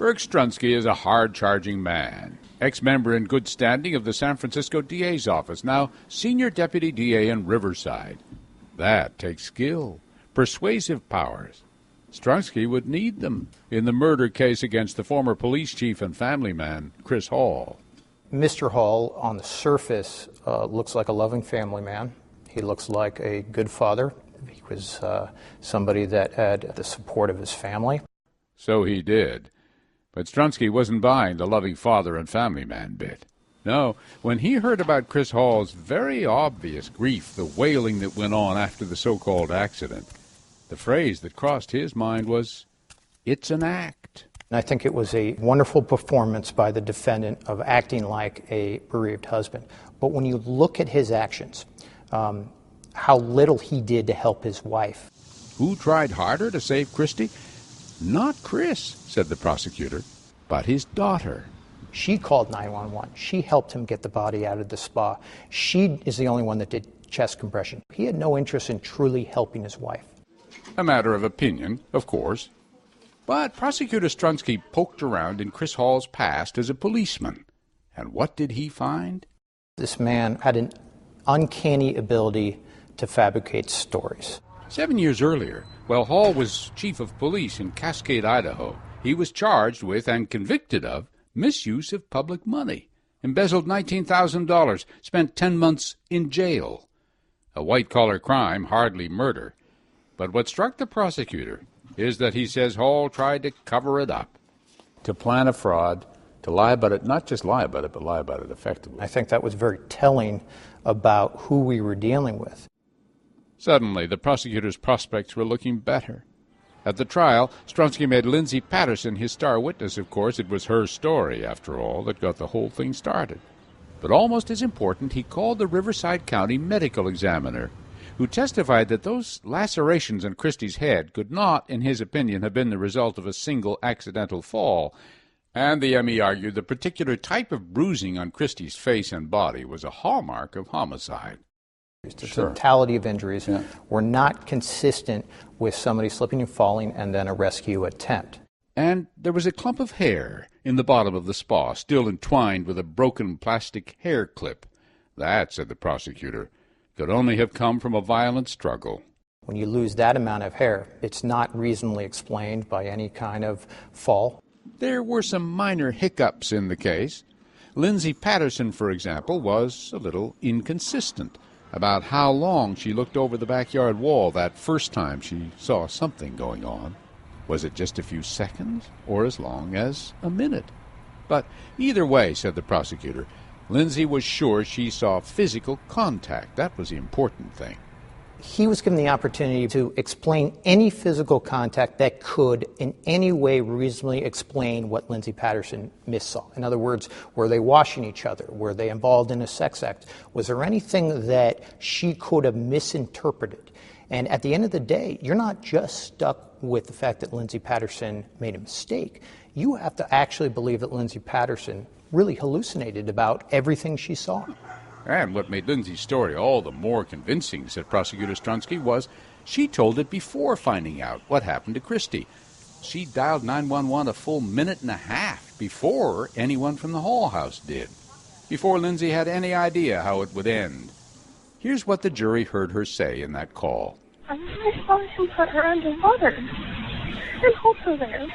Burke Strunsky is a hard-charging man, ex-member in good standing of the San Francisco DA's office, now senior deputy DA in Riverside. That takes skill, persuasive powers. Strunsky would need them in the murder case against the former police chief and family man, Chris Hall. Mr. Hall, on the surface, looks like a loving family man. He looks like a good father. He was somebody that had the support of his family. So he did. But Strunsky wasn't buying the loving father and family man bit. No, when he heard about Chris Hall's very obvious grief, the wailing that went on after the so-called accident, the phrase that crossed his mind was, "It's an act." And I think it was a wonderful performance by the defendant of acting like a bereaved husband. But when you look at his actions, how little he did to help his wife. Who tried harder to save Christy? Not Chris, said the prosecutor, but his daughter. She called 911. She helped him get the body out of the spa. She is the only one that did chest compression. He had no interest in truly helping his wife. A matter of opinion, of course. But Prosecutor Strunsky poked around in Chris Hall's past as a policeman. And what did he find? This man had an uncanny ability to fabricate stories. 7 years earlier, while Hall was chief of police in Cascade, Idaho, he was charged with and convicted of misuse of public money, embezzled $19,000, spent 10 months in jail. A white-collar crime, hardly murder. But what struck the prosecutor is that he says Hall tried to cover it up, to plan a fraud, to lie about it, not just lie about it, but lie about it effectively. I think that was very telling about who we were dealing with. Suddenly, the prosecutor's prospects were looking better. At the trial, Strunsky made Lindsay Patterson his star witness. Of course, it was her story, after all, that got the whole thing started. But almost as important, he called the Riverside County medical examiner, who testified that those lacerations on Christie's head could not, in his opinion, have been the result of a single accidental fall. And the M.E. argued the particular type of bruising on Christie's face and body was a hallmark of homicide. The totality of injuries were not consistent with somebody slipping and falling and then a rescue attempt. And there was a clump of hair in the bottom of the spa, still entwined with a broken plastic hair clip. That, said the prosecutor, could only have come from a violent struggle. When you lose that amount of hair, it's not reasonably explained by any kind of fall. There were some minor hiccups in the case. Lindsay Patterson, for example, was a little inconsistent about how long she looked over the backyard wall that first time she saw something going on. Was it just a few seconds, or as long as a minute? But either way, said the prosecutor, Lindsay was sure she saw physical contact. That was the important thing. He was given the opportunity to explain any physical contact that could in any way reasonably explain what Lindsay Patterson missaw. In other words, were they washing each other? Were they involved in a sex act? Was there anything that she could have misinterpreted? And at the end of the day, you're not just stuck with the fact that Lindsay Patterson made a mistake. You have to actually believe that Lindsay Patterson really hallucinated about everything she saw. And what made Lindsay's story all the more convincing, said Prosecutor Strunsky, was she told it before finding out what happened to Christy. She dialed 911 a full minute and a half before anyone from the Hall house did, before Lindsay had any idea how it would end. Here's what the jury heard her say in that call. I saw him put her underwater and hold her there.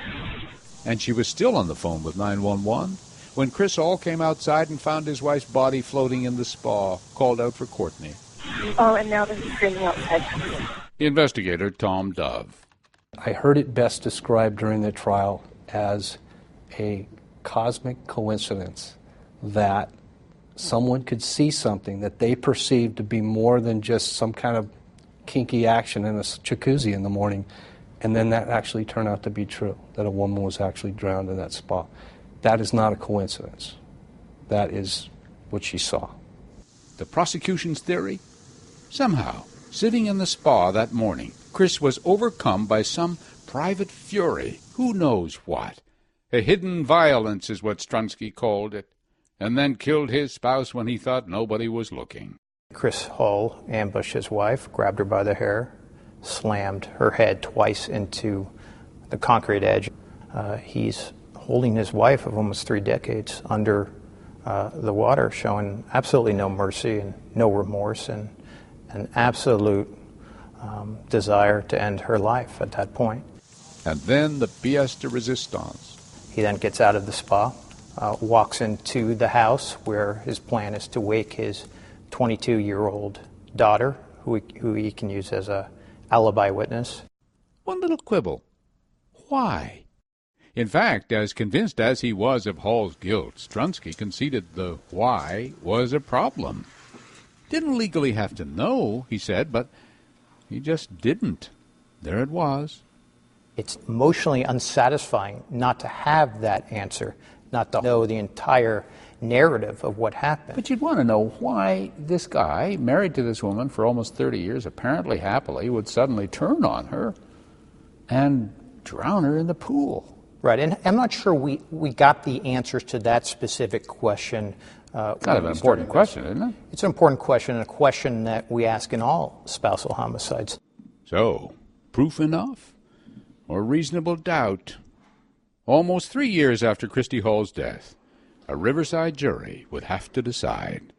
And she was still on the phone with 911. When Chris Hall came outside and found his wife's body floating in the spa, called out for Courtney. Oh, and now they're screaming outside. Investigator Tom Dove. I heard it best described during the trial as a cosmic coincidence that someone could see something that they perceived to be more than just some kind of kinky action in a jacuzzi in the morning, and then that actually turned out to be true, that a woman was actually drowned in that spa. That is not a coincidence. That is what she saw. The prosecution's theory? Somehow, sitting in the spa that morning, Chris was overcome by some private fury. Who knows what? A hidden violence is what Strunsky called it, and then killed his spouse when he thought nobody was looking. Chris Hall ambushed his wife, grabbed her by the hair, slammed her head twice into the concrete edge. He's holding his wife of almost 3 decades under the water, showing absolutely no mercy and no remorse and an absolute desire to end her life at that point. And then the pièce de résistance. He then gets out of the spa, walks into the house where his plan is to wake his 22-year-old daughter, who he can use as a alibi witness. One little quibble. Why? In fact, as convinced as he was of Hall's guilt, Strunsky conceded the why was a problem. Didn't legally have to know, he said, but he just didn't. There it was. It's emotionally unsatisfying not to have that answer, not to know the entire narrative of what happened. But you'd want to know why this guy, married to this woman for almost 30 years, apparently happily, would suddenly turn on her and drown her in the pool. Right, and I'm not sure we got the answers to that specific question. Kind of an important question, isn't it? It's an important question, and a question that we ask in all spousal homicides. So, proof enough? Or reasonable doubt? Almost 3 years after Christy Hall's death, a Riverside jury would have to decide.